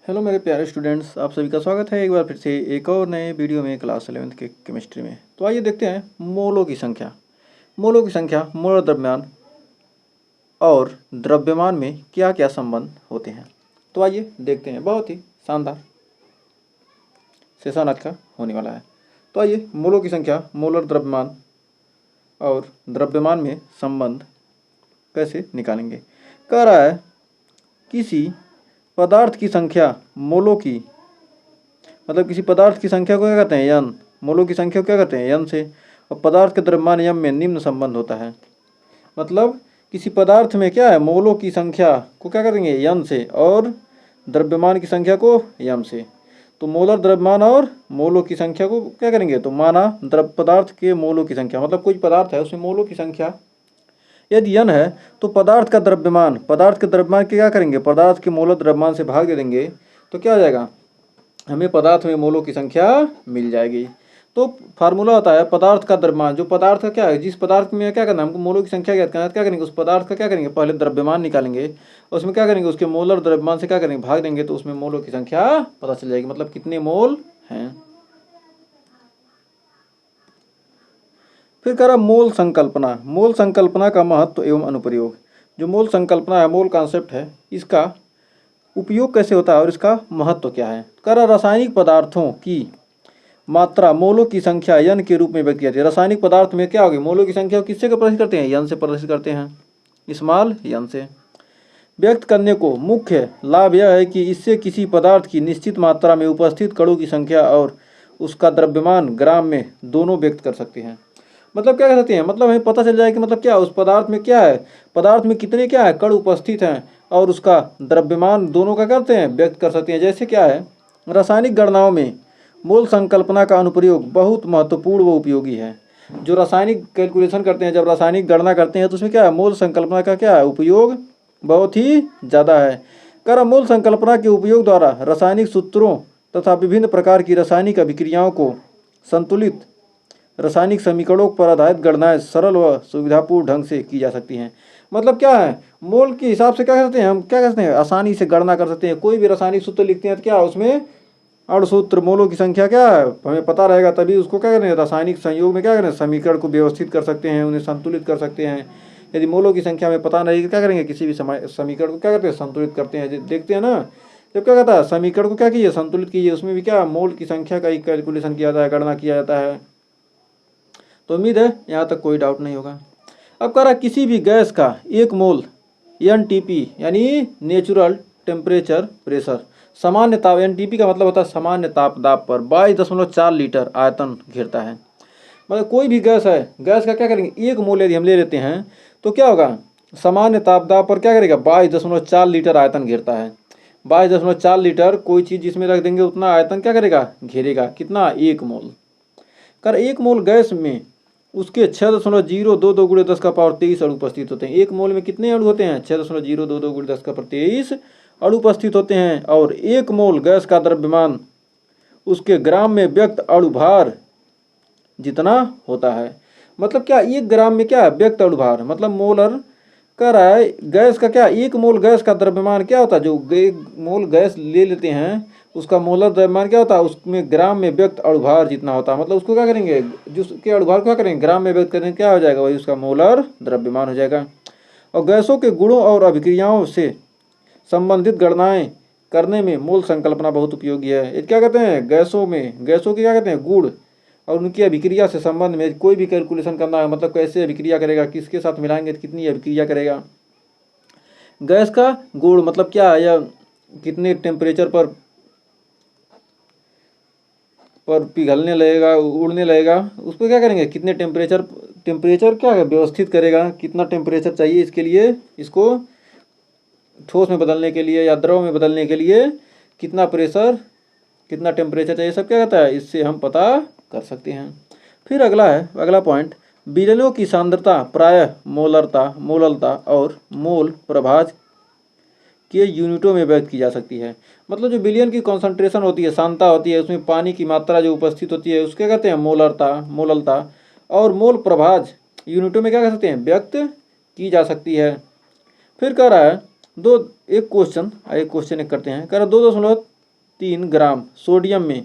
Hello मेरे प्यारे students, आप सभी का स्वागत है एक बार फिर से एक और नए वीडियो में क्लास 11वीं के केमिस्ट्री में। तो आइए देखते हैं मोलों की संख्या। मोलर द्रव्यमान और द्रव्यमान में क्या क्या संबंध होते हैं। तो आइए देखते हैं, बहुत ही शानदार सेशन आज का होने वाला है। तो आइए मोलों की संख्या, मोलर द्रव्यमान और द्रव्यमान में संबंध कैसे निकालेंगे। कह रहा है किसी पदार्थ की संख्या मोलों की, मतलब किसी पदार्थ की संख्या को क्या कहते हैं, यन। मोलों की संख्या को क्या कहते हैं, यन से। और पदार्थ के द्रव्यमान यम में निम्न संबंध होता है। मतलब किसी पदार्थ में क्या है, मोलों की संख्या को क्या करेंगे, यन से, और द्रव्यमान की संख्या को यम से। तो मोलर द्रव्यमान और मोलों की संख्या को क्या करेंगे, तो माना द्रव पदार्थ के मोलों की संख्या, मतलब कोई पदार्थ है उसमें मोलों की संख्या यदि यन है तो पदार्थ के द्रव्यमान के क्या करेंगे, पदार्थ के मोलर द्रव्यमान से भाग दे देंगे, तो क्या हो जाएगा, हमें पदार्थ में मोलों की संख्या मिल जाएगी। तो फार्मूला होता है पदार्थ का द्रव्यमान। जो पदार्थ का क्या है, जिस पदार्थ में क्या करना है हमको, मोलों की संख्या ज्ञात करना है, क्या करेंगे, उस पदार्थ का क्या करेंगे, पहले द्रव्यमान निकालेंगे, और उसमें क्या करेंगे, उसके मोलर द्रव्यमान से क्या करेंगे, भाग देंगे, तो उसमें मोलों की संख्या पता चल जाएगी, मतलब कितने मोल हैं। फिर कह रहा मोल संकल्पना का महत्व एवं अनुप्रयोग। जो मोल संकल्पना है, मोल कॉन्सेप्ट है, इसका उपयोग कैसे होता है और इसका महत्व क्या है। कह रहा रासायनिक पदार्थों की मात्रा मोलों की संख्या यन के रूप में व्यक्त की जाती है। रासायनिक पदार्थ में क्या होगी, मोलों की संख्या किससे प्रदर्शित करते हैं, यन से प्रदर्शित करते हैं, स्मॉल यन से। व्यक्त करने को मुख्य लाभ यह है कि इससे किसी पदार्थ की निश्चित मात्रा में उपस्थित कणों की संख्या और उसका द्रव्यमान ग्राम में दोनों व्यक्त कर सकते हैं। मतलब क्या कर सकते हैं, मतलब हमें पता चल जाए कि मतलब क्या उस पदार्थ में क्या है, पदार्थ में कितने क्या है कण उपस्थित हैं, और उसका द्रव्यमान दोनों का करते हैं, व्यक्त कर सकते हैं। जैसे क्या है, रासायनिक गणनाओं में मोल संकल्पना का अनुप्रयोग बहुत महत्वपूर्ण व उपयोगी है। जो रासायनिक कैलकुलेशन करते हैं, जब रासायनिक गणना करते हैं, तो उसमें क्या है, मोल संकल्पना का क्या है, उपयोग बहुत ही ज़्यादा है। कर मोल संकल्पना के उपयोग द्वारा रासायनिक सूत्रों तथा विभिन्न प्रकार की रासायनिक अभिक्रियाओं को संतुलित रासायनिक समीकरणों पर आधारित गणनाएं सरल व सुविधापूर्ण ढंग से की जा सकती हैं। मतलब क्या है, मोल के हिसाब से क्या करते हैं, हम क्या करते हैं, आसानी से गणना कर सकते हैं। कोई भी रासायनिक सूत्र लिखते हैं तो क्या उसमें अणुसूत्र मोलों की संख्या क्या है हमें पता रहेगा, तभी उसको क्या करें, रासायनिक संयोग में क्या करें, समीकरण को व्यवस्थित कर सकते हैं, उन्हें संतुलित कर सकते हैं। यदि मोलों की संख्या हमें पता नहीं तो क्या करेंगे, किसी भी समीकरण को क्या करते हैं, संतुलित करते हैं। देखते हैं ना, जब क्या कहता है, समीकरण को क्या कीजिए, संतुलित कीजिए, उसमें भी क्या मोल की संख्या का ही कैलकुलेशन किया जाता है, गणना किया जाता है। तो उम्मीद है यहाँ तक कोई डाउट नहीं होगा। अब कह रहा किसी भी गैस का एक मोल NTP यानी नेचुरल टेम्परेचर प्रेशर, सामान्य ताप, NTP का मतलब होता है सामान्य ताप दाब पर 22.4 लीटर आयतन घेरता है। मतलब कोई भी गैस है, गैस का क्या करेंगे, एक मोल यदि हम ले लेते हैं तो क्या होगा, सामान्य ताप दाब पर क्या करेगा, 22.4 लीटर आयतन घेरता है। 22.4 लीटर कोई चीज़ जिसमें रख देंगे उतना आयतन क्या करेगा, घेरेगा। कितना, एक मोल। कर एक मोल गैस में उसके 6.022 गुणे 10 का पावर 23 अणु उपस्थित होते हैं। एक मोल में कितने अणु होते हैं, 6.022 गुणे 10 का पावर 23 अणु उपस्थित होते हैं। और एक मोल गैस का द्रव्यमान उसके ग्राम में व्यक्त अणु भार जितना होता है। मतलब क्या, एक ग्राम में क्या है, व्यक्त अणु भार, मतलब मोलर कह रहा है गैस का क्या, एक मोल गैस का द्रव्यमान क्या होता है, जो मोल गैस ले लेते हैं उसका मोलर द्रव्यमान क्या होता है, उसमें ग्राम में व्यक्त अणुभार जितना होता है। मतलब उसको क्या करेंगे, जिसके अणुभार को क्या करेंगे, ग्राम में व्यक्त करेंगे, क्या हो जाएगा, वही उसका मोलर द्रव्यमान हो जाएगा। और गैसों के गुणों और अभिक्रियाओं से संबंधित गणनाएं करने में मोल संकल्पना बहुत उपयोगी है। ये क्या कहते हैं, गैसों के क्या कहते हैं, गुण और उनकी अभिक्रिया से संबंध में कोई भी कैलकुलेशन करना है, मतलब कैसे अभिक्रिया करेगा, किसके साथ मिलाएंगे तो कितनी अभिक्रिया करेगा। गैस का गुण मतलब क्या है, या कितने टेम्परेचर पर पिघलने लगेगा, उड़ने लगेगा, उसको क्या करेंगे, कितने टेम्परेचर क्या है व्यवस्थित करेगा, कितना टेम्परेचर चाहिए इसके लिए, इसको ठोस में बदलने के लिए या द्रव में बदलने के लिए कितना प्रेशर, कितना टेम्परेचर चाहिए, सब क्या कहता है, इससे हम पता कर सकते हैं। फिर अगला पॉइंट, विलयनों की सांद्रता प्रायः मोललता और मोल प्रभाज के यूनिटों में व्यक्त की जा सकती है। मतलब जो विलयन की कॉन्सेंट्रेशन होती है, सांद्रता होती है, उसमें पानी की मात्रा जो उपस्थित होती है उसके कहते हैं मोललता, और मोल प्रभाज यूनिटों में क्या कर सकते हैं, व्यक्त की जा सकती है। फिर कह रहा है एक क्वेश्चन करते हैं। कह रहा 203 ग्राम सोडियम में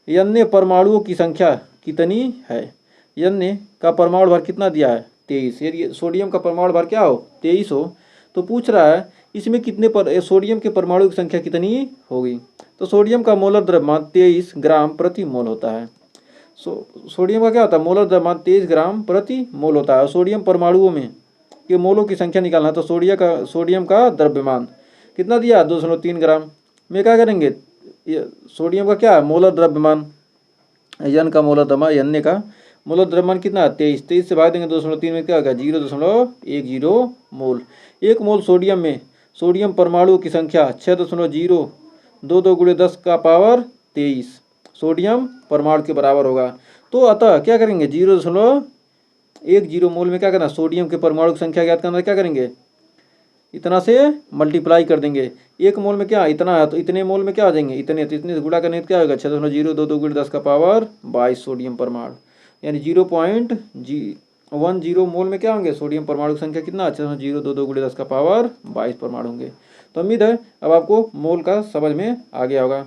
N परमाणुओं की संख्या कितनी है? N का परमाणु भार कितना दिया है? 23। यदि सोडियम का परमाणु भार क्या हो? 23 हो, तो पूछ रहा है इसमें कितने पर सोडियम के परमाणु की संख्या कितनी होगी? तो सोडियम का मोलर द्रव्यमान 23 ग्राम प्रति मोल होता है। सोडियम का क्या होता है? मोलर द्रव्यमान 23 ग्राम प्रति मोल होता है। सोडियम परमाणुओं में के मोलों की संख्या निकालना है, तो सोडियम का द्रव्यमान कितना दिया? 2.3 ग्राम में क्या करेंगे? सोडियम का क्या है? मोलर द्रव्यमान, N का मोलर द्रव्यमान, Na का मोलर द्रव्यमान कितना है? 23 से भाग देंगे 2.3 में क्या होगा? 0.10 मोल। 1 मोल सोडियम में सोडियम परमाणुओं की संख्या 6.022 गुणे 10 का पावर 23 सोडियम परमाणु के बराबर होगा। तो अतः क्या करेंगे? 0.10 मोल में क्या करना? सोडियम के परमाणु की संख्या ज्ञात करना, क्या करेंगे? इतना से मल्टीप्लाई कर देंगे। 1 मोल में क्या इतना है, तो इतने मोल में क्या आ जाएंगे? इतने, तो इतने से गुणा करने क्या होगा? 6.022 गुणे 10 का पावर 22 सोडियम परमाणु, यानी 0.10 मोल में क्या होंगे? सोडियम परमाणु की संख्या कितना? 6.022 गुणे 10 का पावर 22 परमाणु होंगे। तो उम्मीद है अब आपको मोल का समझ में आ गया होगा।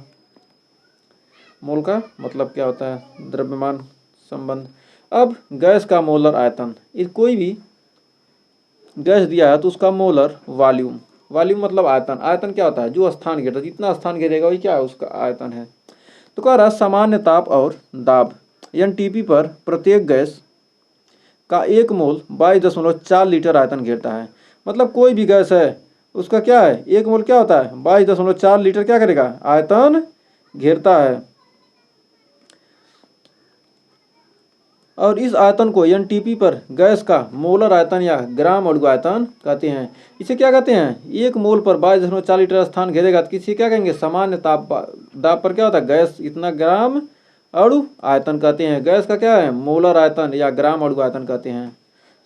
मोल का मतलब क्या होता है? द्रव्यमान संबंध। अब गैस का मोलर आयतन, कोई भी गैस दिया है तो उसका मोलर वॉल्यूम, वॉल्यूम मतलब आयतन, आयतन क्या होता है? जो स्थान घेरता है, जितना स्थान घेरेगा वही क्या है? उसका आयतन है। तो कह रहा सामान्य ताप और दाब NTP पर प्रत्येक गैस का 1 मोल 22.4 लीटर आयतन घेरता है। मतलब कोई भी गैस है उसका क्या है? 1 मोल क्या होता है? 22.4 लीटर क्या करेगा? आयतन घेरता है। और इस आयतन को NTP पर गैस का मोलर आयतन या ग्राम अणु आयतन कहते हैं। इसे क्या कहते हैं? 1 मोल पर 22.4 लीटर स्थान घेरेगा तो किसी क्या कहेंगे? सामान्य दाब पर क्या होता है? गैस इतना ग्राम अणु आयतन कहते हैं। गैस का क्या है? मोलर आयतन या ग्राम अणु आयतन कहते हैं।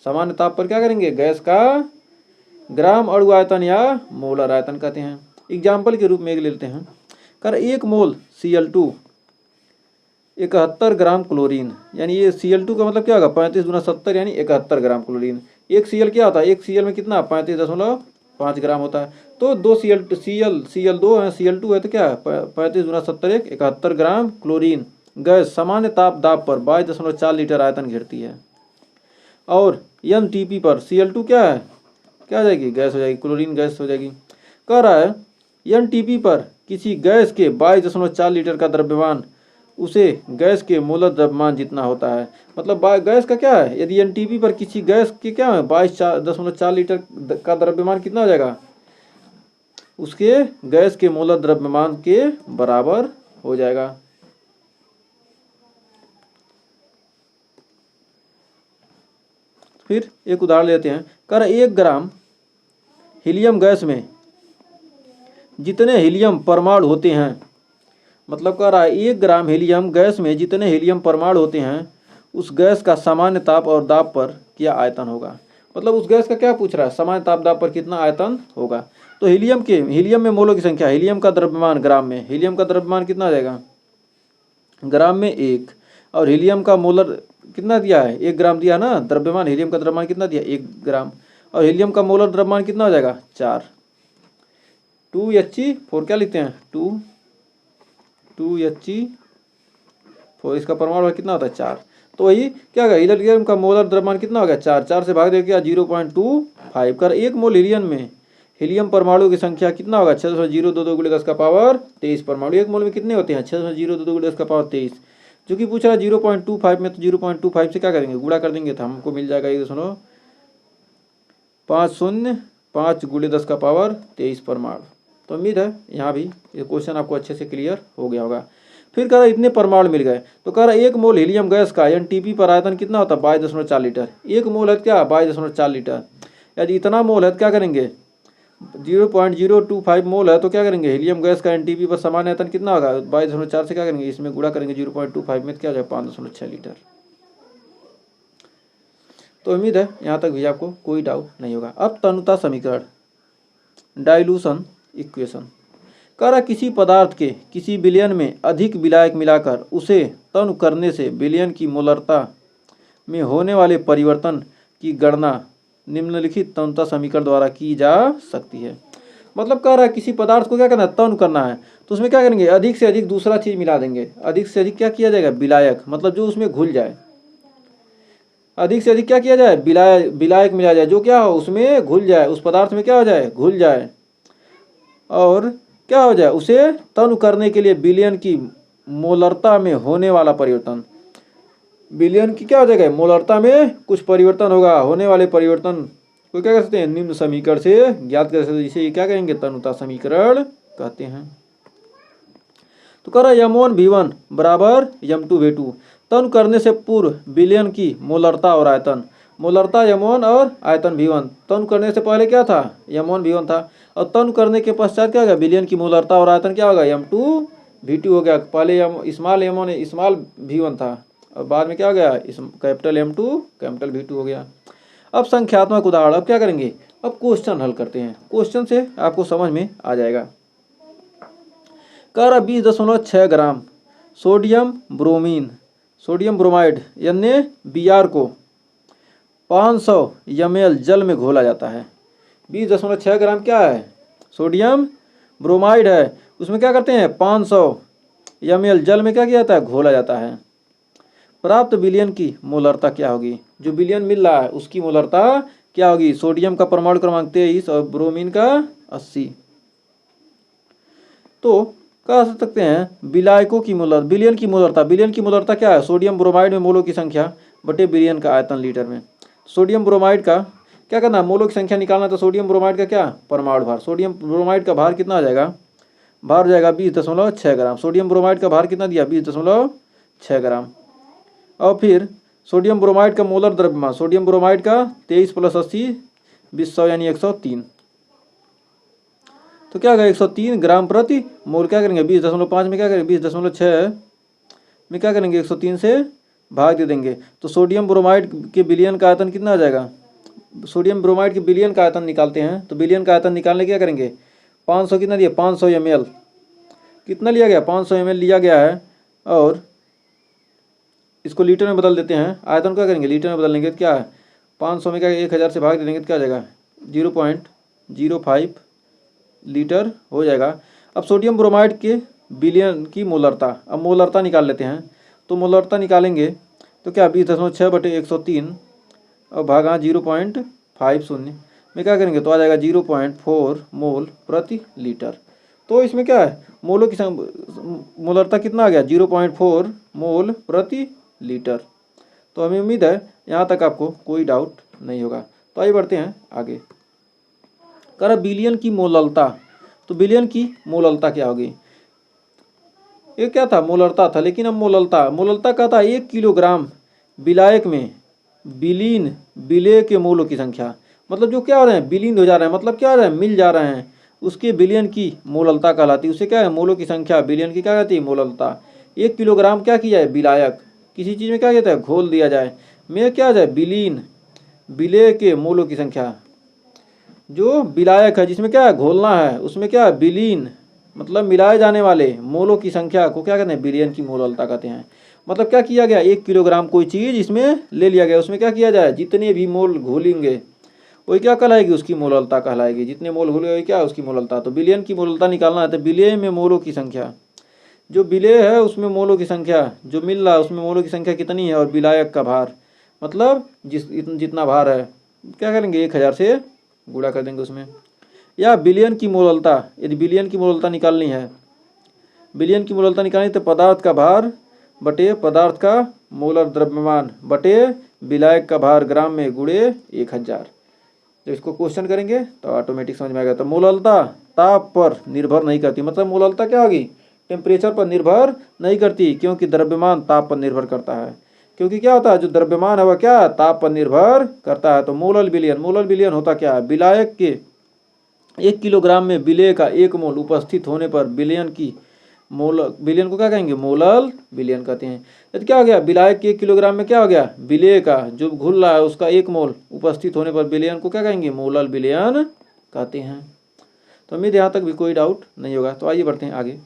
सामान्य ताप पर क्या करेंगे? गैस का ग्राम अणु आयतन या मोलर आयतन कहते हैं। एग्जाम्पल के रूप में एक लेते हैं। कर 1 मोल Cl2 71 ग्राम क्लोरीन, यानी ये Cl2 का मतलब क्या होगा? 35 × 70 यानी 71 ग्राम क्लोरीन। 1 Cl क्या होता है? 1 Cl में कितना? 35.5 ग्राम होता है। तो 2 Cl2 है, Cl2 है, तो क्या है? 35 × 70 71 ग्राम क्लोरीन गैस सामान्य दाब पर 22.4 लीटर आयतन घेरती है। और NTP पर Cl2 क्या है? क्या आ जाएगी? गैस हो जाएगी, क्लोरीन गैस हो जाएगी। कह रहा है NTP पर किसी गैस के 22.4 लीटर का द्रव्यमान उसे गैस के मोलर द्रव्यमान जितना होता है। मतलब गैस का क्या है? यदि NTP पर किसी गैस के क्या है 22.4 लीटर का द्रव्यमान कितना हो जाएगा? उसके गैस के मोलर द्रव्यमान के बराबर हो जाएगा। फिर एक उदाहरण लेते हैं। कर 1 ग्राम हीलियम गैस में जितने हीलियम परमाणु होते हैं, मतलब कह रहा है 1 ग्राम हीलियम गैस में जितने हीलियम परमाणु होते हैं उस गैस का सामान्य ताप और दाब पर क्या आयतन होगा। मतलब उस गैस का क्या पूछ रहा है? सामान्य ताप दाब पर कितना आयतन होगा। तो हीलियम में मोलों की संख्या, हीलियम का द्रव्यमान ग्राम में, हीलियम का द्रव्यमान कितना आ जाएगा? ग्राम में 1। और हीलियम का मोलर कितना दिया है? 1 ग्राम दिया ना द्रव्यमान। हीलियम का द्रव्यमान कितना दिया? 1 ग्राम। और हीलियम का मोलर द्रव्यमान कितना हो जाएगा? 4। 2He4 क्या लिखते हैं? 2He4, इसका परमाणु कितना होता है? 4। तो वही क्या होगा? हीलियम का मोलर द्रव्यमान कितना हो गया? 4। 4 से भाग देगा क्या? 0.25 कर 1 मोल हीलियम में हीलियम परमाणु की संख्या कितना होगा? 6.022 गुणे 10 का पावर 23 परमाणु। 1 मोल में कितने होते हैं? 6.022 गुणे 10 का पावर 23। जो कि पूछ रहा है 0.25 में, तो 0.25 से क्या करेंगे? गुणा कर देंगे तो हमको मिल जाएगा 1.50 गुणे 10 का पावर 23 परमाणु। तो उम्मीद है यहाँ भी ये क्वेश्चन आपको अच्छे से क्लियर हो गया होगा। फिर कह रहा इतने परमाणु मिल गए, तो कह रहा 1 मोल हीलियम गैस का NTP पर आयतन कितना होता है? 22.4 लीटर। 1 मोल है क्या? 22.4 लीटर। यदि इतना मोल है तो क्या करेंगे? 0.025 मोल है तो क्या करेंगे? हीलियम गैस का NTP पर सामान्य आयतन कितना होगा? 22.4 से क्या करेंगे? इसमें गुणा करेंगे 0.25 में, क्या हो जाएगा? 5.6 लीटर। तो उम्मीद है यहाँ तक भी आपको कोई डाउट नहीं होगा। अब तनुता समीकरण, डाइल्यूशन इक्वेशन। कह रहा किसी पदार्थ के किसी विलयन में अधिक विलायक मिलाकर उसे तनु करने से विलयन की मोलरता में होने वाले परिवर्तन की गणना निम्नलिखित तनुता समीकरण द्वारा की जा सकती है। मतलब कह रहा है किसी पदार्थ को क्या करना है, तन करना है, तो उसमें क्या करेंगे, अधिक से अधिक दूसरा चीज मिला देंगे। अधिक से अधिक क्या किया जाएगा, विलायक, मतलब जो उसमें घुल जाए। अधिक से अधिक क्या किया जाए, विलायक मिला जाए, जो क्या हो उसमें घुल जाए, उस पदार्थ में क्या हो जाए, घुल जाए। और क्या हो जाए, उसे तन करने के लिए विलयन की मोलरता में होने वाला परिवर्तन, विलयन की क्या हो जाएगा, मोलरता में कुछ परिवर्तन होगा, होने वाले परिवर्तन को क्या कर सकते हैं, निम्न समीकरण से ज्ञात कर सकते हैं, जिसे क्या कहेंगे, तनुता समीकरण कहते हैं। तो कह रहा है m1v1 बराबर m2v2, तन करने से पूर्व विलयन की मोलरता और आयतन, मोलरता m1 और आयतन v1, तन करने से पहले क्या था, m1 v1 था, और तन करने के पश्चात क्या होगा, विलयन की मोलरता और आयतन क्या होगा, m2 v2 हो गया। पहले स्मॉल m1 स्मॉल v1 था, और बाद में क्या हो गया, कैपिटल m2 कैपिटल v2 हो गया। अब संख्यात्मक उदाहरण, अब क्या करेंगे, अब क्वेश्चन हल करते हैं, क्वेश्चन से आपको समझ में आ जाएगा। कह रहा 20.6 gram sodium bromine, sodium bromide यानी Br को 500 ml जल में घोला जाता है। 20.6 ग्राम क्या है, सोडियम ब्रोमाइड है, उसमें क्या करते हैं, 500 ml जल में क्या किया जाता है, घोला जाता है। प्राप्त विलयन की मोलरता क्या होगी, जो विलयन मिल रहा है उसकी मोलरता क्या होगी, सोडियम का परमाणु क्रमांक 23 और ब्रोमीन का 80। तो कह सकते हैं विलायकों की विलयन की मोलरता, विलयन की मोलरता क्या है, सोडियम ब्रोमाइड में मोलों की संख्या बटे विलयन का आयतन लीटर में। सोडियम ब्रोमाइड का क्या करना है, मोलों की संख्या निकालना, तो सोडियम ब्रोमाइड का क्या, परमाणु भार, सोडियम ब्रोमाइड का भार कितना आ जाएगा, भार हो जाएगा 20.6 ग्राम। सोडियम ब्रोमाइड का भार कितना दिया, 20.6 ग्राम। और फिर सोडियम ब्रोमाइड का मोलर द्रव्यमान, सोडियम ब्रोमाइड का 23 + 80 20 यानी 103, तो क्या होगा 103 ग्राम प्रति मोल। क्या करेंगे 20.5 में क्या करेंगे, 20.6 में क्या करेंगे, 103 से भाग दे देंगे, तो सोडियम ब्रोमाइड के विलयन का आयतन कितना आ जाएगा, सोडियम ब्रोमाइड के विलयन का आयतन निकालते हैं, तो विलयन का आयतन निकालने क्या करेंगे, 500 कितना दिया, 500 ml कितना लिया गया, 500 ml लिया गया है, और इसको लीटर में बदल देते हैं, आयतन क्या करेंगे लीटर में बदल लेंगे, तो क्या है 500 में क्या 1000 से भाग दे देंगे, तो क्या आ जाएगा 0.05 लीटर हो जाएगा। अब सोडियम ब्रोमाइड के विलयन की मोलरता, अब मोलरता निकाल लेते हैं, तो मोलरता निकालेंगे तो क्या 20.6 बटे 103 और भागा 0.50 में क्या करेंगे, तो आ जाएगा 0.4 मोल प्रति लीटर। तो इसमें क्या है, मोलों की मोलरता कितना आ गया, 0.4 मोल प्रति लीटर। तो हमें उम्मीद है यहाँ तक आपको कोई डाउट नहीं होगा। तो आइए बढ़ते हैं आगे। कर विलयन की मोललता, तो विलयन की मोललता क्या होगी, ये क्या था, मोलरता था, लेकिन अब मोललता का था 1 किलोग्राम विलायक में विलीन विलेय के मोलों की संख्या, मतलब जो क्या हो रहे हैं, विलीन हो जा रहे हैं, मतलब क्या हो रहे हैं, मिल जा रहे हैं, उसके विलयन की मोललता कहलाती है। उसे क्या है, मोलों की संख्या, विलयन की क्या कहती है, मोललता। 1 किलोग्राम क्या किया है, विलायक, किसी चीज़ में क्या कहता है, घोल दिया जाए, में क्या आ जाए, विलीन विलेय के मोलों की संख्या, जो विलायक है जिसमें क्या है, घोलना है, उसमें क्या है, विलीन मतलब मिलाए जाने वाले मोलों की संख्या को क्या कहते हैं, विलयन की मोललता कहते हैं। मतलब क्या किया गया, 1 किलोग्राम कोई चीज़ इसमें ले लिया गया, उसमें क्या किया जाए, जितने भी मोल घोलेंगे वही क्या कहलाएगी, उसकी मोललता कहलाएगी, जितने मोल घोले वही क्या, उसकी मोललता। तो विलयन की मोललता निकालना है, तो विलेय में मोलों की संख्या, जो विलेय है उसमें मोलों की संख्या, जो मिल रहा है उसमें मोलों की संख्या कितनी है, और विलायक का भार, मतलब जितना भार है, क्या करेंगे 1000 से गुणा कर देंगे उसमें। या विलयन की मोललता, यदि विलयन की मोललता निकालनी है, विलयन की मोललता निकालनी तो पदार्थ का भार बटे पदार्थ का मोलर द्रव्यमान बटे विलायक का भार ग्राम में गुणे 1000। जब इसको क्वेश्चन करेंगे तो ऑटोमेटिक समझ में आएगा। तो मोललता ताप पर निर्भर नहीं करती, मतलब मोललता क्या होगी, टेम्परेचर पर निर्भर नहीं करती, क्योंकि द्रव्यमान ताप पर निर्भर करता है। क्योंकि क्या होता है, जो द्रव्यमान है वह क्या, ताप पर निर्भर करता है। तो मोलल विलयन होता क्या है, विलायक के 1 किलोग्राम में विलेय का 1 मोल उपस्थित होने पर विलयन की विलयन को क्या कहेंगे, मोलल विलयन कहते हैं। तो क्या हो गया, विलायक के 1 किलोग्राम में क्या हो गया, विलेय का जो घुल रहा है उसका 1 मोल उपस्थित होने पर विलयन को क्या कहेंगे, मोलल विलयन कहते हैं। तो उम्मीद यहाँ तक भी कोई डाउट नहीं होगा। तो आइए बढ़ते हैं आगे।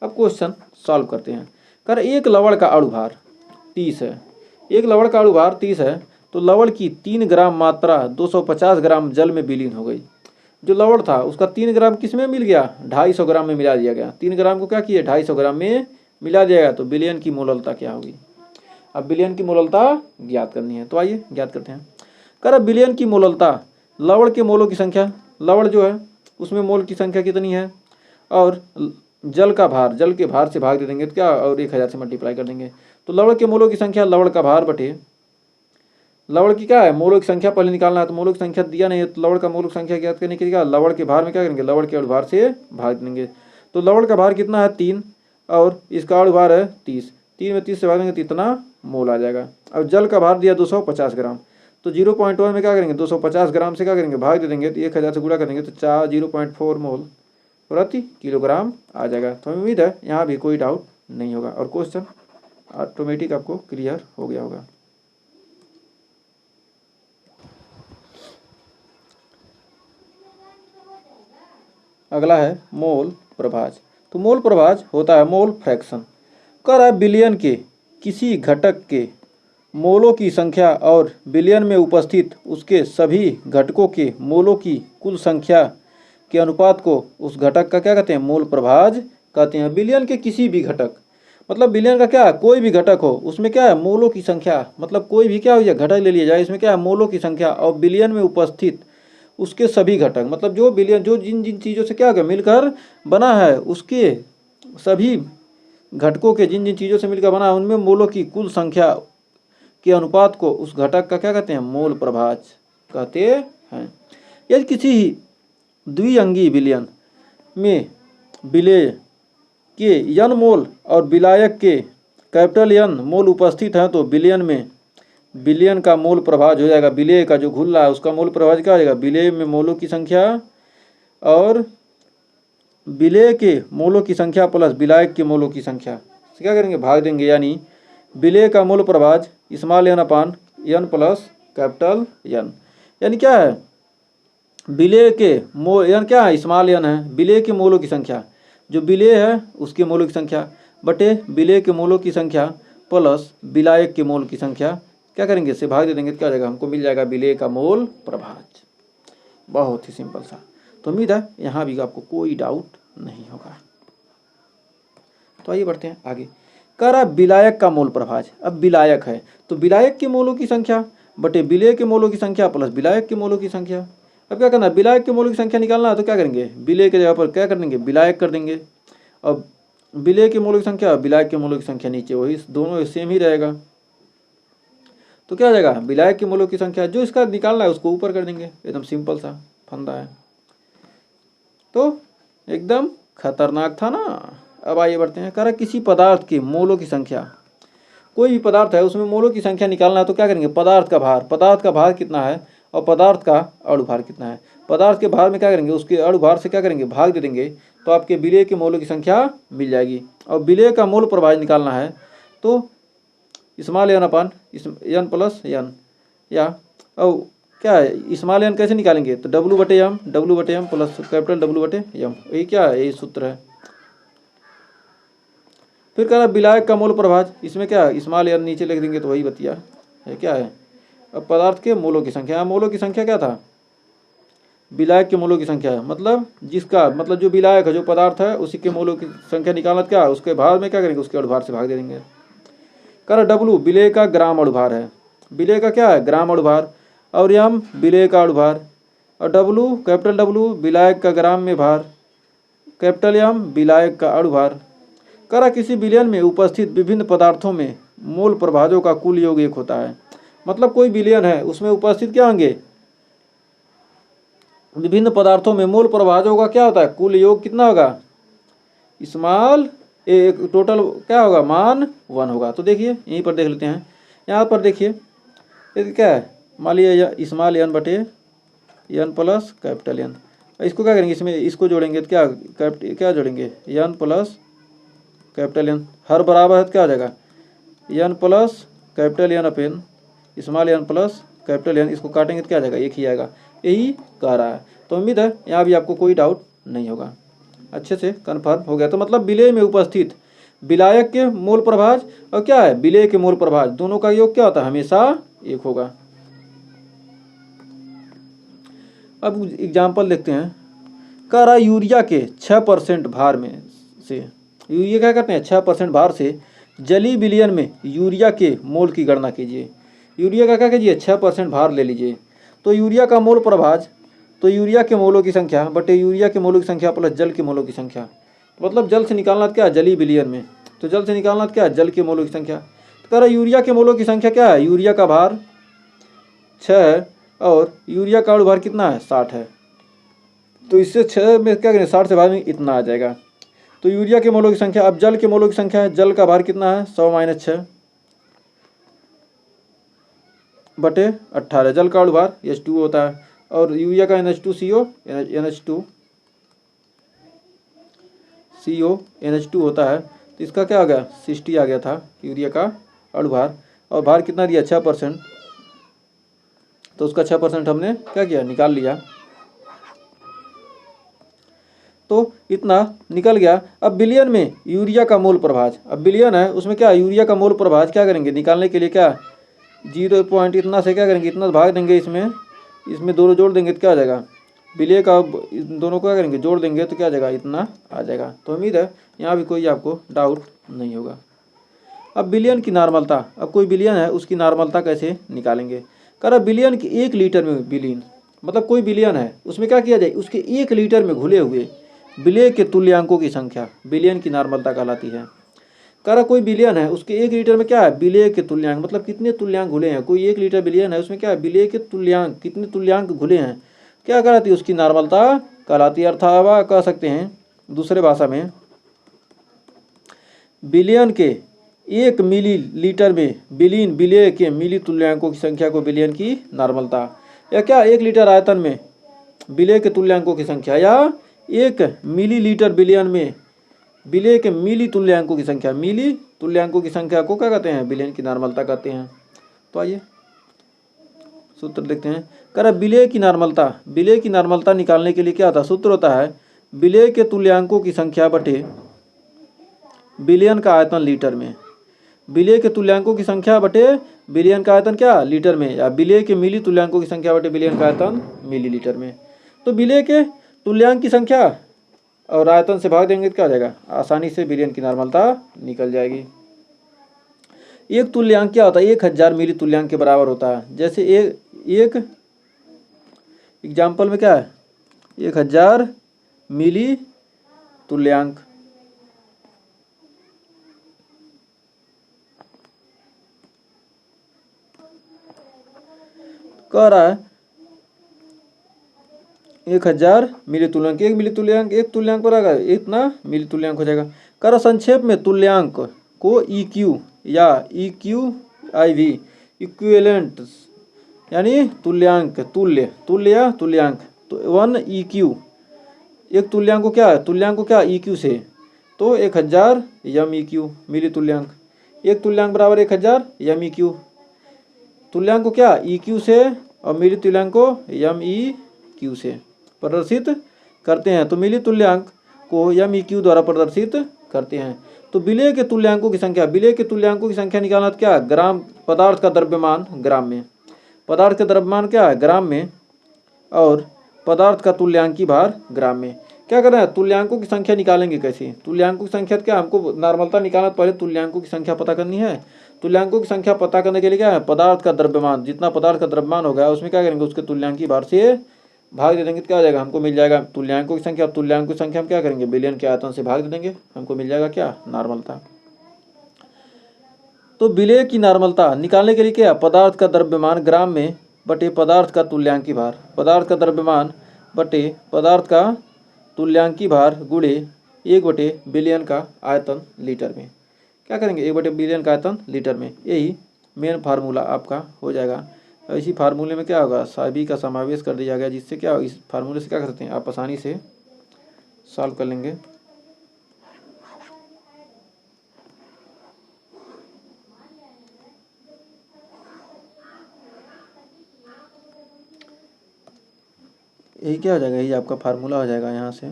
अब क्वेश्चन सॉल्व करते हैं। कर एक लवण का अणुभार 30 है, एक लवण का अणुभार 30 है, तो लवण की 3 ग्राम मात्रा 250 ग्राम जल में विलीन हो गई। जो लवण था उसका 3 ग्राम किस में मिल गया, 250 ग्राम में मिला दिया गया। 3 ग्राम को क्या किया, 250 ग्राम में मिला दिया गया। तो विलयन की मोललता क्या होगी। अब विलयन की मोललता ज्ञात करनी है, तो आइए ज्ञात करते हैं। कर विलयन की मोललता लवण के मोलों की संख्या, लवण जो है उसमें मोल की संख्या कितनी है, और जल का भार, जल के भार से भाग दे देंगे तो क्या, और 1000 से मल्टीप्लाई कर देंगे। तो लवण के मोलों की संख्या लवण का भार बटे लवण की क्या है, मोलों की संख्या पहले निकालना है। तो मोलों की संख्या दिया नहीं है, तो लवण का मोलों की संख्या ज्ञात करने के लिए क्या, लवण के भार में क्या करेंगे, लवण के अणुभार से भाग देंगे। तो लवण का भार कितना है 3, और इसका अणुभार है 30। 3 में 30 से भाग देंगे तो इतना मोल आ जाएगा। और जल का भार दिया 250 ग्राम, तो 0.1 में क्या करेंगे, 250 ग्राम से क्या करेंगे, भाग दे देंगे। तो 1000 से गुणा करेंगे तो 0.4 मोल प्रति किलोग्राम आ जाएगा। तो उम्मीद है यहाँ भी कोई डाउट नहीं होगा, और क्वेश्चन ऑटोमेटिक आपको क्लियर हो गया होगा। अगला है मोल प्रभाज। तो मोल प्रभाज होता है मोल फ्रैक्शन। कर है विलयन के किसी घटक के मोलों की संख्या और विलयन में उपस्थित उसके सभी घटकों के मोलों की कुल संख्या के अनुपात को उस घटक का क्या कहते हैं, मोल प्रभाज कहते हैं। विलयन के किसी भी घटक, मतलब विलयन का क्या है, कोई भी घटक हो उसमें क्या है, मोलों की संख्या, मतलब कोई भी क्या हो जाए घटक ले लिया जाए, इसमें क्या है, मोलों की संख्या, और विलयन में उपस्थित उसके सभी घटक, मतलब जो विलयन जो जिन जिन चीज़ों से क्या होगा मिलकर बना है, उसके सभी घटकों के जिन जिन चीज़ों से मिलकर बना है उनमें मोलों की कुल संख्या के अनुपात को उस घटक का क्या कहते हैं, मोल प्रभाज कहते हैं। यदि किसी द्विअंगी विलयन में विलेय के यन मोल और विलायक के कैपिटल यन मोल उपस्थित हैं तो विलयन में विलयन का मोल प्रभाज हो जाएगा, विलेय का जो घुल रहा है उसका मोल प्रभाज क्या हो जाएगा, विलेय में मोलों की संख्या और विलेय के मोलों की संख्या प्लस विलायक के मोलों की संख्या से क्या करेंगे, भाग देंगे। यानी विलेय का मोल प्रभाज स्मॉल एन अपान एन प्लस कैपिटल एन। यानी क्या है, विलेय के मोल एन क्या है, स्मॉल एन है, विलेय के मोलों की संख्या, जो विलेय है उसके मोलों की संख्या बटे विलेय के मोलों की संख्या प्लस विलायक के मोल की संख्या क्या करेंगे, इससे भाग दे देंगे तो क्या हो जाएगा, हमको मिल जाएगा विलेय का मोल प्रभाज। बहुत ही सिंपल सा। तो उम्मीद है यहाँ भी आपको कोई डाउट नहीं होगा। तो आइए बढ़ते हैं आगे। कर अब विलायक का मोल प्रभाज। अब विलायक है तो विलायक के मोलों की संख्या बटे विलेय के मोलों की संख्या प्लस विलायक के मोलों की संख्या। अब क्या करना है, विलायक के मोलों की संख्या निकालना है तो क्या करेंगे, विलेय के जगह पर क्या कर देंगे, विलायक कर देंगे। अब विलेय के मोलों की संख्या विलायक के मोलों की संख्या नीचे वही दोनों सेम ही रहेगा, तो क्या हो जाएगा, विलायक के मोलों की संख्या जो इसका निकालना है उसको ऊपर कर देंगे। एकदम सिंपल सा फंदा है, तो एकदम खतरनाक था ना। अब आइए बढ़ते हैं। कह रहा किसी पदार्थ के मोलों की संख्या, कोई भी पदार्थ है उसमें मोलों की संख्या निकालना है तो क्या करेंगे, पदार्थ का भार कितना है और पदार्थ का अणुभार कितना है। पदार्थ के भार में क्या करेंगे, उसके अणुभार से क्या करेंगे, भाग दे देंगे, तो आपके विलेय के मोलों की संख्या मिल जाएगी। और विलेय का मोल प्रभाज निकालना है तो स्मॉल एन अपान एन प्लस एन, या और क्या है स्मॉल एन कैसे निकालेंगे, तो डब्लू बटे एम प्लस कैपिटल डब्लू बटे एम, यही क्या है, यही सूत्र है। फिर कह रहा विलायक का मोल प्रभाज, इसमें क्या है स्मॉल एन नीचे लिख देंगे तो वही बतिया है, क्या है। अब पदार्थ के मोलों की संख्या, मोलों की संख्या क्या था, विलायक के मोलों की संख्या है, मतलब जिसका मतलब जो विलायक है जो पदार्थ है उसी के मोलों की संख्या निकालना क्या है, उसके भार में क्या करेंगे, उसके अणुभार से भाग दे देंगे। कर डब्लू विलेय का ग्राम अणुभार है, विलेय का क्या है ग्राम अणुभार, और एम विलेय का अणुभार, और डब्लू कैपिटल डब्लू विलायक का ग्राम में भार, कैपिटल एम विलायक का अणुभार। करा किसी विलयन में उपस्थित विभिन्न पदार्थों में मोल प्रभाजों का कुल योग 1 होता है। मतलब कोई विलयन है उसमें उपस्थित क्या होंगे, विभिन्न पदार्थों में मोल प्रभाजों का क्या होता है, कुल योग कितना होगा, स्मॉल एक टोटल क्या होगा, मान 1 होगा। तो देखिए यहीं पर देख लेते हैं, यहाँ पर देखिए ये क्या है, मान लीजिए स्मॉल एन बटे एन प्लस कैपिटल एन, इसको क्या करेंगे, इसमें इसको जोड़ेंगे तो क्या जोड़ेंगे, एन प्लस कैपिटल एन, हर बराबर है तो क्या हो जाएगा, N plus capital N upon small N plus capital N, इसको काटेंगे तो क्या आ जाएगा, एक ही आएगा। यही कह रहा है। तो उम्मीद है यहाँ भी आपको कोई डाउट नहीं होगा, अच्छे से कन्फर्म हो गया। तो मतलब विलेय में उपस्थित विलायक के मोल प्रभाज और क्या है विलेय के मोल प्रभाज, दोनों का योग क्या होता है, हमेशा 1 होगा। अब एग्जाम्पल देखते हैं। कह रहा यूरिया के 6% भार में से, यूरिया क्या करते हैं 6% भार से जली विलयन में यूरिया के मोल की गणना कीजिए। यूरिया का क्या कीजिए 6% भार ले लीजिए। तो यूरिया का मोल प्रभाज, तो यूरिया के मोलों की संख्या बटे यूरिया के मोलों की संख्या प्लस जल के मोलों की संख्या, मतलब जल से निकालना क्या है जली विलयन में, तो जल से निकालना क्या है जल के मोलों की संख्या। तो कह रहा यूरिया के मोलों की संख्या क्या है, यूरिया का भार 6 है और यूरिया का अणु भार कितना है 60 है। तो इससे 6 में क्या करें 60 से भाग में इतना आ जाएगा। तो यूरिया के मोलों की संख्या, अब जल के मोलों की संख्या है, जल का भार कितना है 100 - 6 बटे 18, जल का अणु भार H2 होता है और यूरिया का NH2CO NH2 होता है। तो इसका क्या आ गया 60 आ गया था यूरिया का अणु भार, और भार कितना दिया 6%, तो उसका 6% हमने क्या किया निकाल लिया। तो इतना निकल गया। अब बिलियन में यूरिया का मोल प्रभाज, अब बिलियन है उसमें क्या यूरिया का मोल प्रभाज क्या करेंगे निकालने के लिए, क्या 0 इतना से क्या करेंगे इतना भाग देंगे, इसमें दोनों जोड़ देंगे तो क्या आ जाएगा, विलय का इन दोनों को क्या करेंगे जोड़ देंगे तो क्या आ जाएगा इतना आ जाएगा। तो उम्मीद है यहाँ भी कोई आपको डाउट नहीं होगा। अब बिलियन की नॉर्मलता, अब कोई बिलियन है उसकी नॉर्मलता कैसे निकालेंगे। कह रहा बिलियन की 1 लीटर में बिलियन, मतलब कोई बिलियन है उसमें क्या किया जाए उसके 1 लीटर में घुले हुए विलय के तुल्यांकों की संख्या बिलियन की नॉर्मलता कहलाती है। कह रहा कोई बिलियन है उसके 1 लीटर में क्या है विलय के तुल्यांक, मतलब कितने तुल्यांक घुले हैं, कोई 1 लीटर बिलियन है उसमें क्या है विलय के तुल्यांक कितने तुल्यांक घुले हैं, क्या कहलाती है उसकी नॉर्मलता कहलाती है। अर्थात कह सकते हैं दूसरे भाषा में बिलियन के 1 मिलीलीटर में बिलियन विलय के मिली तुल्यांकों की संख्या को बिलियन की नॉर्मलता, या क्या 1 लीटर आयतन में विलय के तुल्यांकों की संख्या, या 1 मिलीलीटर बिलियन में विलय के मिली तुल्यांकों की संख्या, मिली तुल्यांकों की संख्या को क्या कहते हैं बिलियन की नॉर्मलता कहते हैं। तो आइए सूत्र देखते हैं। कह रहा विलय की नॉर्मलता, विलय की नॉर्मलता निकालने के लिए क्या होता है सूत्र होता है विलय के तुल्यांकों की संख्या बटे बिलियन का आयतन लीटर में, विलय के तुल्यांकों की संख्या बटे बिलियन का आयतन क्या लीटर में, या विलय के मिली तुल्यांकों की संख्या बटे बिलियन का आयतन मिलीलीटर में। तो विलय के तुल्यांक की संख्या और आयतन से भाग देंगे तो क्या हो जाएगा, आसानी से बिलियन की नॉर्मलता निकल जाएगी। एक तुल्यांक क्या होता है 1000 मिली तुल्यांक के बराबर होता है। जैसे एक एग्जाम्पल में क्या है 1000 मिली तुल्यांक, कह रहा है 1000 मिली तुल्यांक, एक तुल्यांक पर आएगा इतना मिली तुल्यांक हो जाएगा। कह रहा संक्षेप में तुल्यांक को EQ या EQIV इक्विवेलेंट यानी तुल्यांक तुल्य तुल्यांक, तो 1 EQ एक तुल्यांक को क्या है तुल्यांक को क्या EQ से, तो 1000 MEQ मिली तुल्यांक, एक तुल्यांक बराबर 1000 MEQ, तुल्यांक को क्या EQ से और मिली तुल्यांक को MEQ से प्रदर्शित करते हैं। तो मिली तुल्यांक को MEQ द्वारा प्रदर्शित करते हैं। तो विलय के तुल्यांकों की संख्या, विलय के तुल्यांकों की संख्या निकालना तो क्या ग्राम, पदार्थ का द्रव्यमान ग्राम में, पदार्थ का द्रव्यमान क्या है ग्राम में, और पदार्थ का तुल्यांकी भार ग्राम में। क्या करना है तुल्यांकों की संख्या निकालेंगे कैसे, तुल्यांकों की संख्या क्या हमको नॉर्मलता निकालना तो पहले तुल्यांकों की संख्या पता करनी है। तुल्यांकों की संख्या पता करने के लिए क्या है पदार्थ का द्रव्यमान, जितना पदार्थ का द्रव्यमान होगा उसमें क्या करेंगे उसके तुल्यांकी भार से भाग दे देंगे तो क्या हो जाएगा हमको मिल जाएगा तुल्यांकों की संख्या। तुल्यांकों की संख्या हम क्या करेंगे बिलियन के आयतन से भाग दे देंगे, हमको मिल जाएगा क्या नॉर्मलता। तो विलय की नॉर्मलता निकालने के लिए क्या पदार्थ का द्रव्यमान ग्राम में बटे पदार्थ का तुल्यांकी भार, पदार्थ का द्रव्यमान बटे पदार्थ का तुल्यांकी भार गुणे 1/बिलियन का आयतन लीटर में। क्या करेंगे 1/बिलियन का आयतन लीटर में, यही मेन फार्मूला आपका हो जाएगा। इसी फार्मूले में क्या होगा सभी का समावेश कर दिया गया, जिससे क्या इस फार्मूले से क्या कर सकते हैं आप आसानी से सॉल्व कर लेंगे। यही क्या हो जाएगा यही आपका फार्मूला हो जाएगा। यहाँ से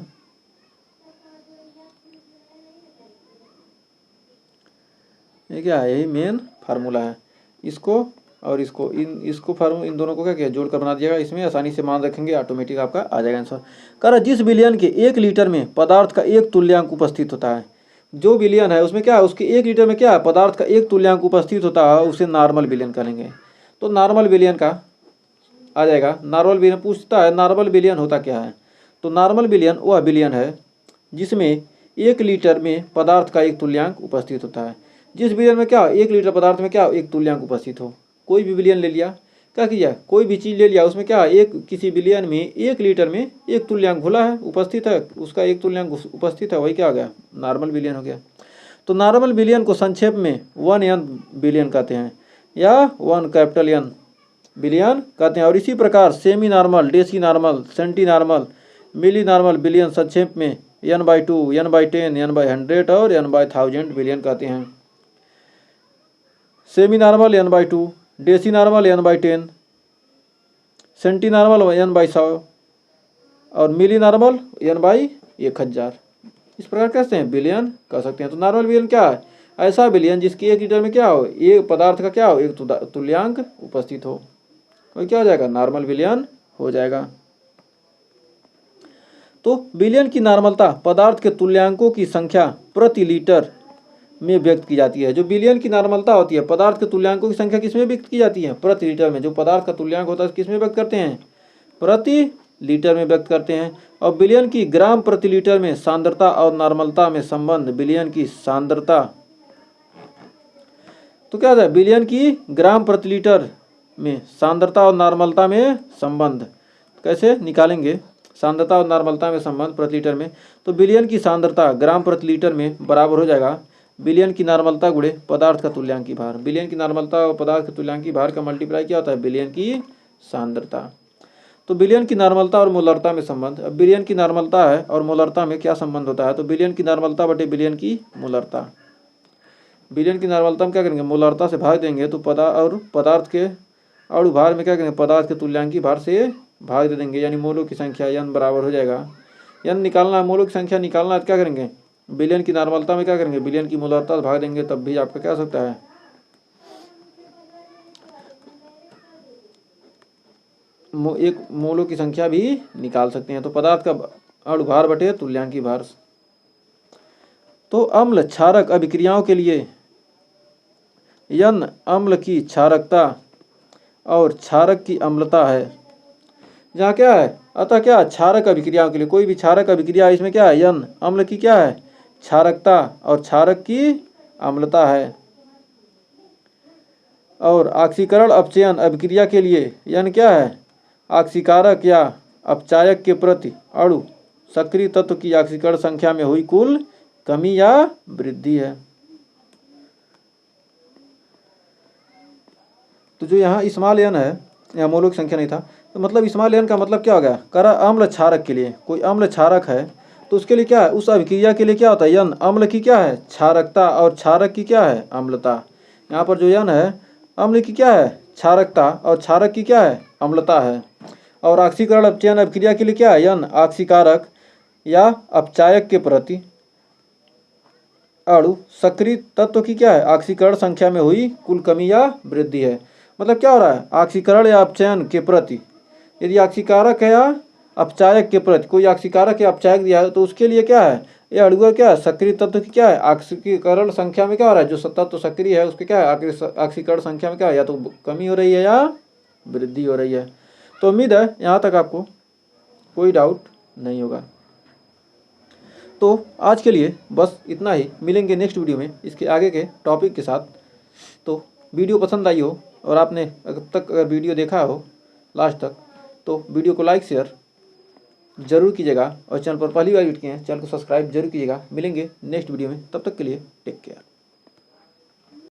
ये क्या है यही मेन फार्मूला है, इसको और इसको फार्मूला इन दोनों को क्या किया, जोड़कर बना दिएगा। इसमें आसानी से मान रखेंगे, ऑटोमेटिक आपका आ जाएगा आंसर। कह रहा जिस विलयन के 1 लीटर में पदार्थ का 1 तुल्यांक उपस्थित होता है, जो विलयन है उसमें क्या है, उसके 1 लीटर में क्या है, पदार्थ का 1 तुल्यांक उपस्थित होता है, उसे नॉर्मल विलयन करेंगे। तो नॉर्मल विलयन का आ जाएगा, नॉर्मल विलयन पूछता है नॉर्मल विलयन होता क्या है। तो नॉर्मल विलयन वह विलयन है जिसमें 1 लीटर में पदार्थ का 1 तुल्यांक उपस्थित होता है। जिस विलयन में क्या 1 लीटर पदार्थ में क्या 1 तुल्यांक उपस्थित हो। कोई भी विलयन ले लिया, क्या किया, कोई भी चीज़ ले लिया, उसमें क्या एक किसी विलयन में 1 लीटर में 1 तुल्यांक घुला है, उपस्थित है, उसका 1 तुल्यांक उपस्थित है, वही क्या हो गया, नॉर्मल विलयन हो गया। तो नॉर्मल विलयन को संक्षेप में 1N विलयन कहते हैं या 1 विलयन कहते हैं। और इसी प्रकार semi normal, deci normal, centi normal, milli normal विलयन संक्षेप में N/2, N/10, N/100 और N/1000 विलयन कहते हैं। Semi normal N/2, deci normal N/10, centi normal N/100 और मिली नॉर्मल N/1000। इस प्रकार कहते हैं विलयन कह सकते हैं। तो नॉर्मल विलयन क्या है, ऐसा विलयन जिसकी 1 लीटर में क्या हो, एक पदार्थ का क्या हो, 1 तुल्यांक उपस्थित हो, वही क्या हो जाएगा, नॉर्मल विलयन हो जाएगा। तो विलयन की नॉर्मलता पदार्थ के तुल्यांकों की संख्या प्रति लीटर में व्यक्त की जाती है। जो विलयन की नॉर्मलता होती है, पदार्थ के तुल्यांकों की संख्या किसमें व्यक्त की जाती है, प्रति लीटर में। जो पदार्थ का तुल्यांक होता है किसमें व्यक्त करते हैं, प्रति लीटर में व्यक्त करते हैं। और विलयन की ग्राम प्रति लीटर में सांद्रता और नॉर्मलता में संबंध, विलयन की सांद्रता, तो क्या है, विलयन की ग्राम प्रति लीटर में सांद्रता और नॉर्मलता में संबंध कैसे निकालेंगे, सांद्रता और नॉर्मलता में संबंध प्रति लीटर में। तो विलयन की सांद्रता ग्राम प्रति लीटर में बराबर हो जाएगा विलयन की नॉर्मलता गुणे पदार्थ का तुल्यांकी भार। विलयन की नॉर्मलता और पदार्थ के तुल्यांकी भार का मल्टीप्लाई क्या होता है, विलयन की सांद्रता। तो विलयन की नॉर्मलता और मोलरता में संबंध। अब विलयन की नॉर्मलता है और मोलरता में क्या संबंध होता है, तो विलयन की नॉर्मलता बटे विलयन की मोलरता। विलयन की नॉर्मलता में क्या करेंगे, मोलरता से भाग देंगे, तो पदार्थ के अणु भार में क्या करेंगे, पदार्थ के तुल्यांकी भार से भाग दे देंगे, यानी मोलों की संख्या n बराबर हो जाएगा। n निकालना, मोलों की संख्या निकालना है, तो क्या करेंगे, विलयन की नॉर्मलता में क्या करेंगे, विलयन की मोलरता से भाग देंगे, तब भी आपका क्या हो सकता है, एक मोलों की संख्या भी निकाल सकते हैं। तो पदार्थ का अणु भार बटे तुल्यांकी भार। तो अम्ल क्षारक अभिक्रियाओं के लिए N अम्ल की क्षारकता और क्षारक की अम्लता है। जहाँ क्या है, अतः क्या क्षारक अभिक्रियाओं के लिए, कोई भी क्षारक अभिक्रिया इसमें क्या है, N अम्ल की क्या है, क्षारकता और क्षारक की अम्लता है। और ऑक्सीकरण अपचयन अभिक्रिया के लिए N क्या है, ऑक्सीकारक या अपचायक के प्रति अणु सक्रिय तत्व की ऑक्सीकरण संख्या में हुई कुल कमी या वृद्धि है। तो जो यहाँ स्मॉल n है, यहाँ मोलों की संख्या नहीं था, तो मतलब स्मॉल n का मतलब क्या हो गया, करा अम्ल क्षारक के लिए, कोई अम्ल क्षारक है तो उसके लिए क्या है, उस अभिक्रिया के लिए क्या होता है, n अम्ल की क्या है, क्षारकता और क्षारक की क्या है, अम्लता। यहाँ पर जो n है, अम्ल की क्या है, क्षारकता और क्षारक की क्या है, अम्लता है। और ऑक्सीकरण अपचयन अभिक्रिया के लिए क्या है, n ऑक्सीकारक या अपचायक के प्रति अणु सक्रिय तत्व की क्या है, ऑक्सीकरण संख्या में हुई कुल कमी या वृद्धि है। मतलब क्या हो रहा है, ऑक्सीकरण या अपचयन के प्रति, यदि ऑक्सीकारक है या अपचायक के प्रति, कोई ऑक्सीकारक या अपचायक दिया है, तो उसके लिए क्या है, यह अणु क्या है, सक्रिय तत्व की क्या है, ऑक्सीकरण संख्या में क्या हो रहा है, जो तत्व सक्रिय है उसके क्या है, ऑक्सीकरण संख्या में क्या है, या तो कमी हो रही है या वृद्धि हो रही है। तो उम्मीद है यहाँ तक आपको कोई डाउट नहीं होगा। तो आज के लिए बस इतना ही, मिलेंगे नेक्स्ट वीडियो में इसके आगे के टॉपिक के साथ। तो वीडियो पसंद आई हो और आपने अब तक अगर वीडियो देखा हो लास्ट तक, तो वीडियो को लाइक शेयर जरूर कीजिएगा और चैनल पर पहली बार जुट किए हैं चैनल को सब्सक्राइब जरूर कीजिएगा। मिलेंगे नेक्स्ट वीडियो में, तब तक के लिए टेक केयर।